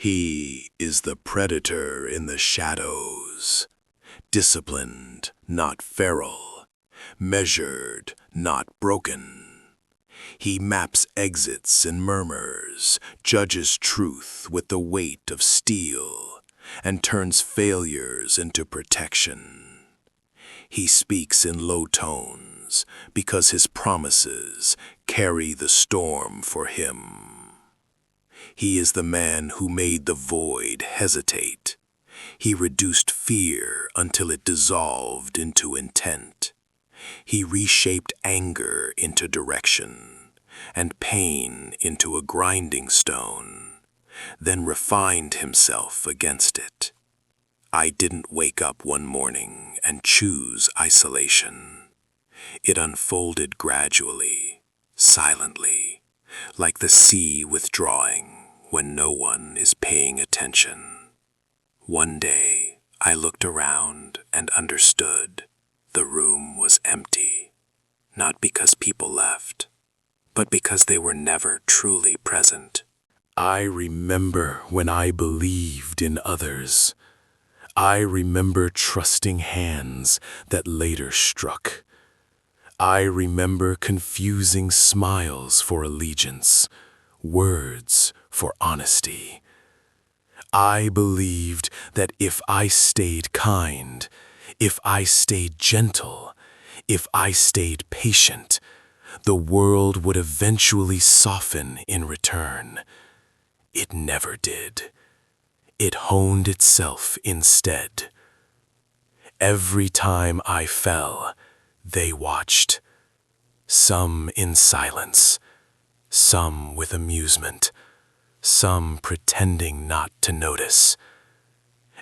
He is the predator in the shadows, disciplined, not feral, measured, not broken. He maps exits and murmurs, judges truth with the weight of steel, and turns failures into protection. He speaks in low tones because his promises carry the storm for him. He is the man who made the void hesitate. He reduced fear until it dissolved into intent. He reshaped anger into direction, and pain into a grinding stone, then refined himself against it. I didn't wake up one morning and choose isolation. It unfolded gradually, silently, like the sea withdrawing when no one is paying attention. One day, I looked around and understood the room was empty, not because people left, but because they were never truly present. I remember when I believed in others. I remember trusting hands that later struck. I remember confusing smiles for allegiance, words for honesty. I believed that if I stayed kind, if I stayed gentle, if I stayed patient, the world would eventually soften in return. It never did. It honed itself instead. Every time I fell, they watched. Some in silence, some with amusement, some pretending not to notice.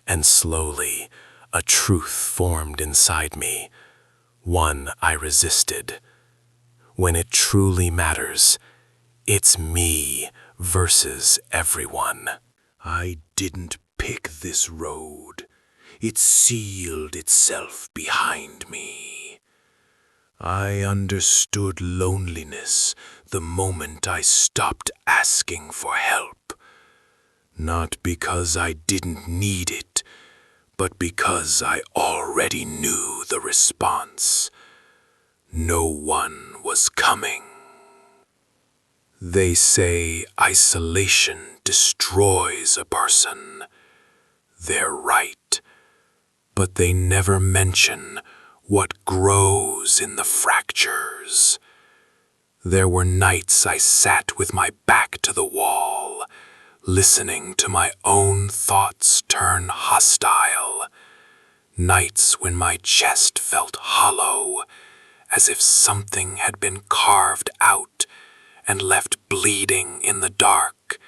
And slowly, a truth formed inside me, one I resisted. When it truly matters, it's me versus everyone. I didn't pick this road. It sealed itself behind me. I understood loneliness the moment I stopped asking for help. Not because I didn't need it, but because I already knew the response. No one was coming. They say isolation destroys a person. They're right, but they never mention what grows in the fractures. There were nights I sat with my back to the wall, listening to my own thoughts turn hostile. Nights when my chest felt hollow, as if something had been carved out and left bleeding in the dark.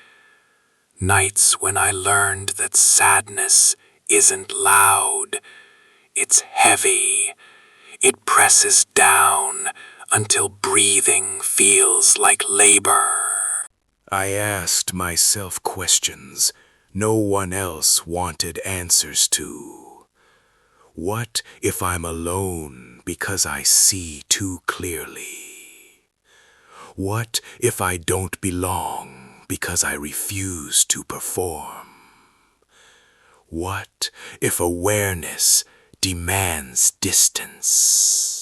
Nights when I learned that sadness isn't loud, it's heavy. It presses down until breathing feels like labor. I asked myself questions no one else wanted answers to. What if I'm alone because I see too clearly? What if I don't belong because I refuse to perform? What if awareness demands distance?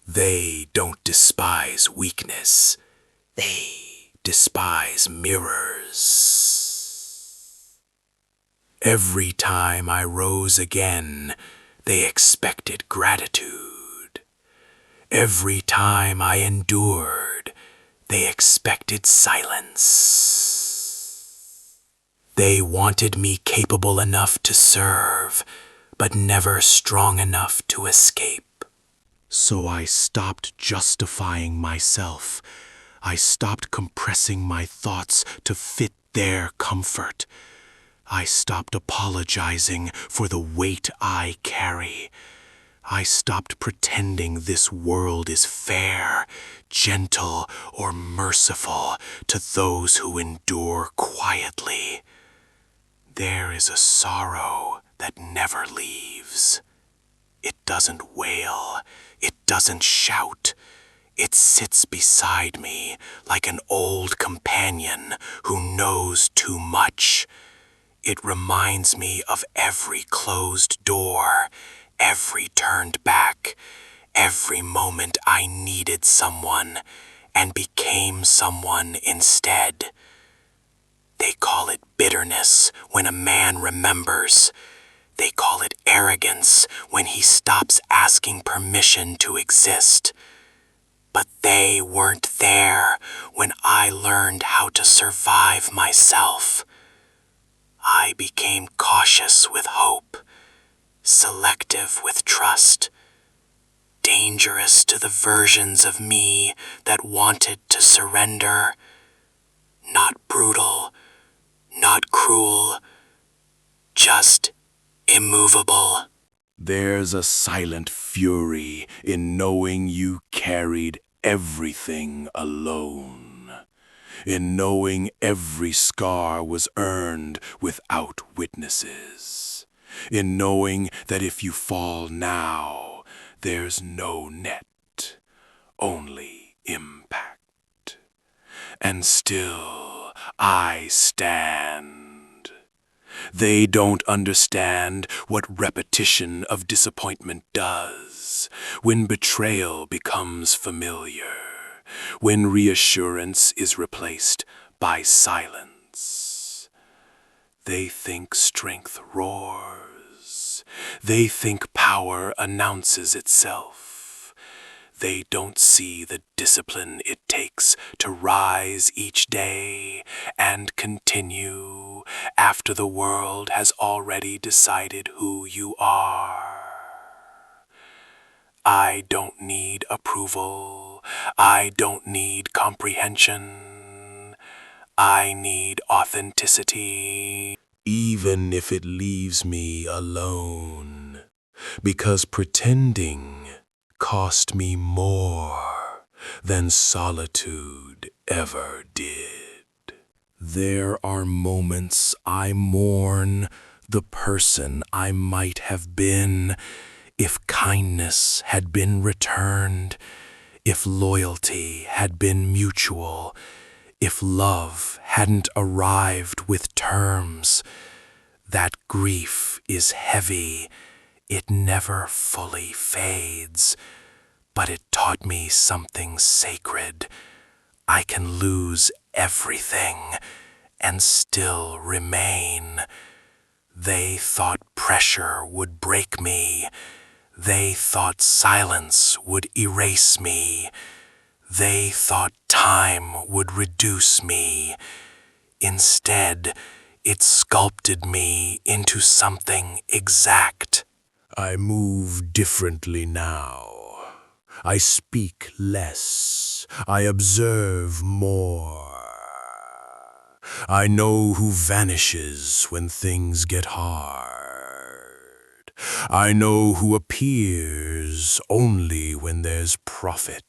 They don't despise weakness. They despise mirrors. Every time I rose again, they expected gratitude. Every time I endured, they expected silence. They wanted me capable enough to serve, but never strong enough to escape. So I stopped justifying myself. I stopped compressing my thoughts to fit their comfort. I stopped apologizing for the weight I carry. I stopped pretending this world is fair, gentle, or merciful to those who endure quietly. There is a sorrow that never leaves. It doesn't wail. It doesn't shout. It sits beside me like an old companion who knows too much. It reminds me of every closed door, every turned back, every moment I needed someone and became someone instead. They call it bitterness when a man remembers. They call it arrogance when he stops asking permission to exist. But they weren't there when I learned how to survive myself. I became cautious with hope, selective with trust, dangerous to the versions of me that wanted to surrender. Not brutal, not cruel, just immovable. There's a silent fury in knowing you carried everything alone, in knowing every scar was earned without witnesses, in knowing that if you fall now, there's no net, only impact. And still I stand. They don't understand what repetition of disappointment does, when betrayal becomes familiar, when reassurance is replaced by silence. They think strength roars. They think power announces itself. They don't see the discipline it takes to rise each day and continue after the world has already decided who you are. I don't need approval. I don't need comprehension. I need authenticity, even if it leaves me alone, because pretending cost me more than solitude ever did. There are moments I mourn the person I might have been if kindness had been returned, if loyalty had been mutual, if love hadn't arrived with terms. That grief is heavy. It never fully fades, but it taught me something sacred. I can lose everything and still remain. They thought pressure would break me. They thought silence would erase me. They thought time would reduce me. Instead, it sculpted me into something exact. I move differently now. I speak less. I observe more. I know who vanishes when things get hard. I know who appears only when there's profit.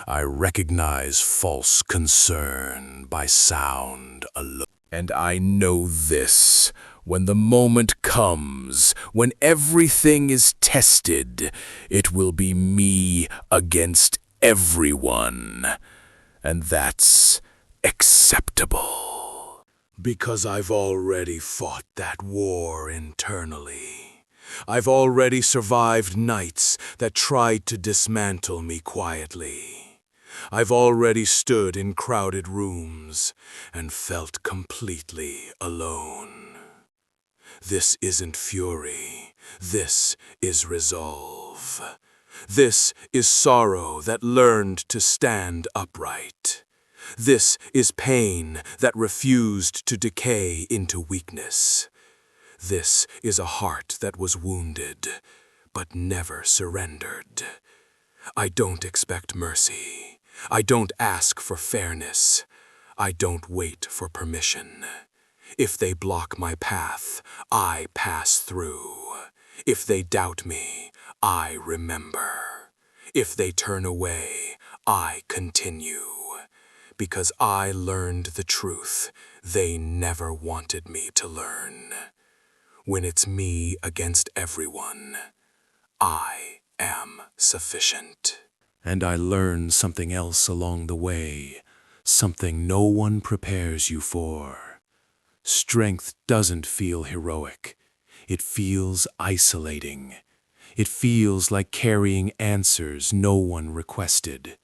I recognize false concern by sound alone. And I know this: when the moment comes, when everything is tested, it will be me against everyone. And that's acceptable. Because I've already fought that war internally. I've already survived nights that tried to dismantle me quietly. I've already stood in crowded rooms and felt completely alone. This isn't fury. This is resolve. This is sorrow that learned to stand upright. This is pain that refused to decay into weakness. This is a heart that was wounded, but never surrendered. I don't expect mercy. I don't ask for fairness. I don't wait for permission. If they block my path, I pass through. If they doubt me, I remember. If they turn away, I continue. Because I learned the truth they never wanted me to learn. When it's me against everyone, I am sufficient. And I learned something else along the way, something no one prepares you for. Strength doesn't feel heroic. It feels isolating. It feels like carrying answers no one requested.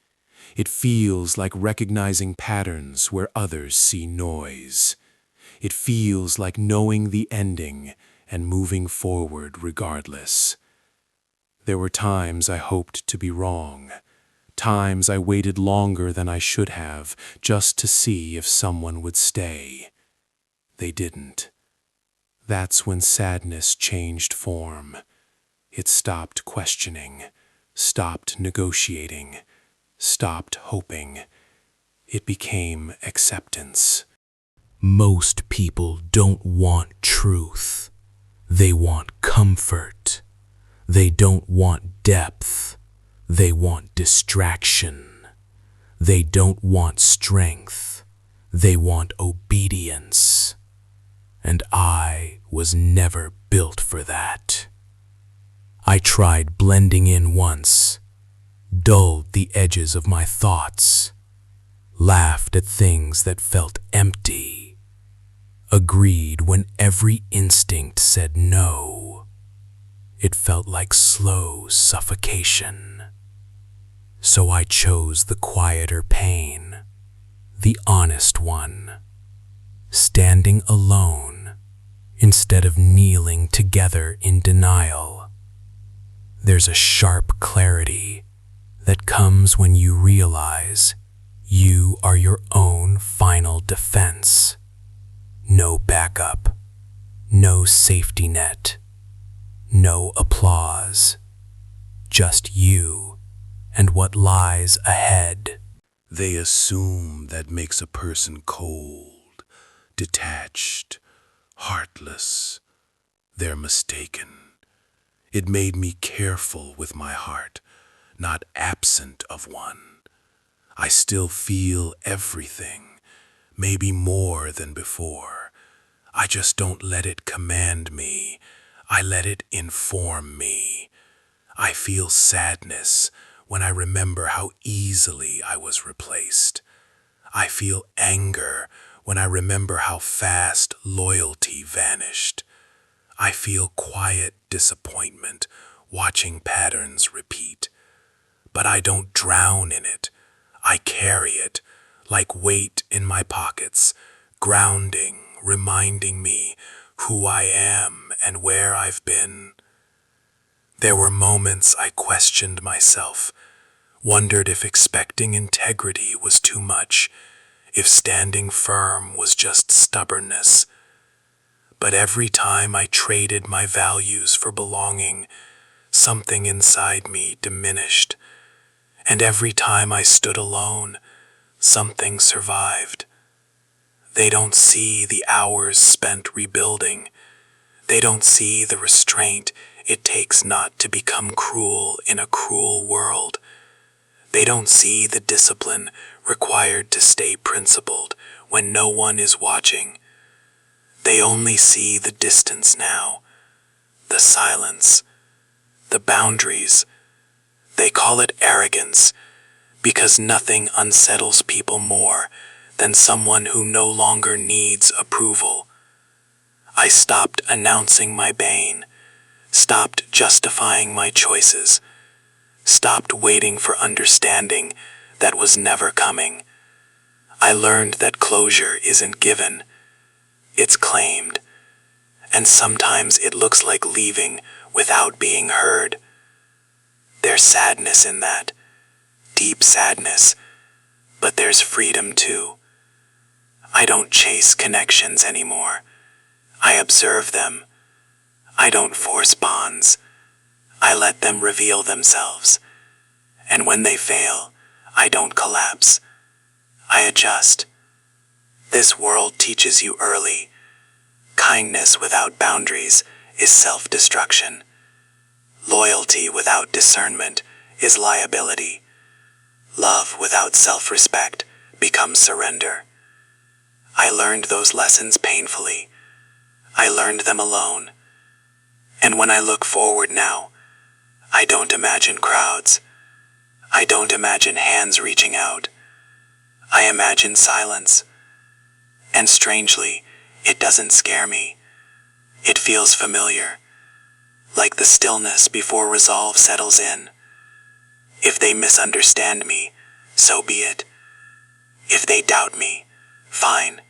It feels like recognizing patterns where others see noise. It feels like knowing the ending and moving forward regardless. There were times I hoped to be wrong. Times I waited longer than I should have just to see if someone would stay. They didn't. That's when sadness changed form. It stopped questioning, stopped negotiating, stopped hoping. It became acceptance. Most people don't want truth. They want comfort. They don't want depth. They want distraction. They don't want strength. They want obedience. And I was never built for that. I tried blending in once, dulled the edges of my thoughts, laughed at things that felt empty, agreed when every instinct said no. It felt like slow suffocation. So I chose the quieter pain, the honest one, standing alone instead of kneeling together in denial. There's a sharp clarity that comes when you realize you are your own final defense. No backup, no safety net, no applause, just you and what lies ahead. They assume that makes a person cold, detached, heartless. They're mistaken. It made me careful with my heart, not absent of one. I still feel everything, maybe more than before. I just don't let it command me. I let it inform me. I feel sadness when I remember how easily I was replaced. I feel anger when I remember how fast loyalty vanished. I feel quiet disappointment watching patterns repeat. But I don't drown in it. I carry it like weight in my pockets, grounding, reminding me who I am and where I've been. There were moments I questioned myself, wondered if expecting integrity was too much, if standing firm was just stubbornness. But every time I traded my values for belonging, something inside me diminished. And every time I stood alone, something survived. They don't see the hours spent rebuilding. They don't see the restraint it takes not to become cruel in a cruel world. They don't see the discipline required to stay principled when no one is watching. They only see the distance now, the silence, the boundaries. They call it arrogance because nothing unsettles people more than someone who no longer needs approval. I stopped announcing my bane, stopped justifying my choices, stopped waiting for understanding that was never coming. I learned that closure isn't given, it's claimed, and sometimes it looks like leaving without being heard. There's sadness in that, deep sadness, but there's freedom too. I don't chase connections anymore. I observe them. I don't force bonds. I let them reveal themselves. And when they fail, I don't collapse. I adjust. This world teaches you early. Kindness without boundaries is self-destruction. Loyalty without discernment is liability. Love without self-respect becomes surrender. I learned those lessons painfully. I learned them alone. And when I look forward now, I don't imagine crowds. I don't imagine hands reaching out. I imagine silence. And strangely, it doesn't scare me. It feels familiar, like the stillness before resolve settles in. If they misunderstand me, so be it. If they doubt me, fine.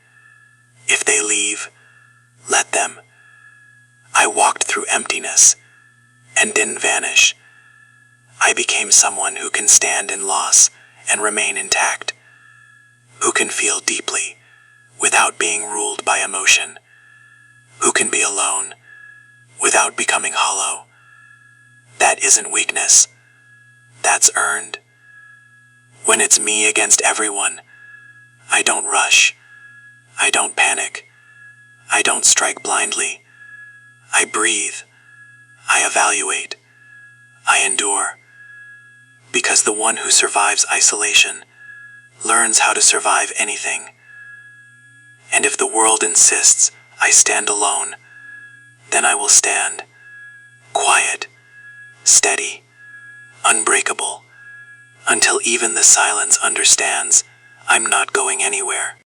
If they leave, let them. I walked through emptiness and didn't vanish. I became someone who can stand in loss and remain intact, who can feel deeply without being ruled by emotion, who can be alone without becoming hollow. That isn't weakness. That's earned. When it's me against everyone, I don't rush. I don't panic. I don't strike blindly. I breathe. I evaluate. I endure. Because the one who survives isolation learns how to survive anything. And if the world insists I stand alone, then I will stand, quiet, steady, unbreakable, until even the silence understands I'm not going anywhere.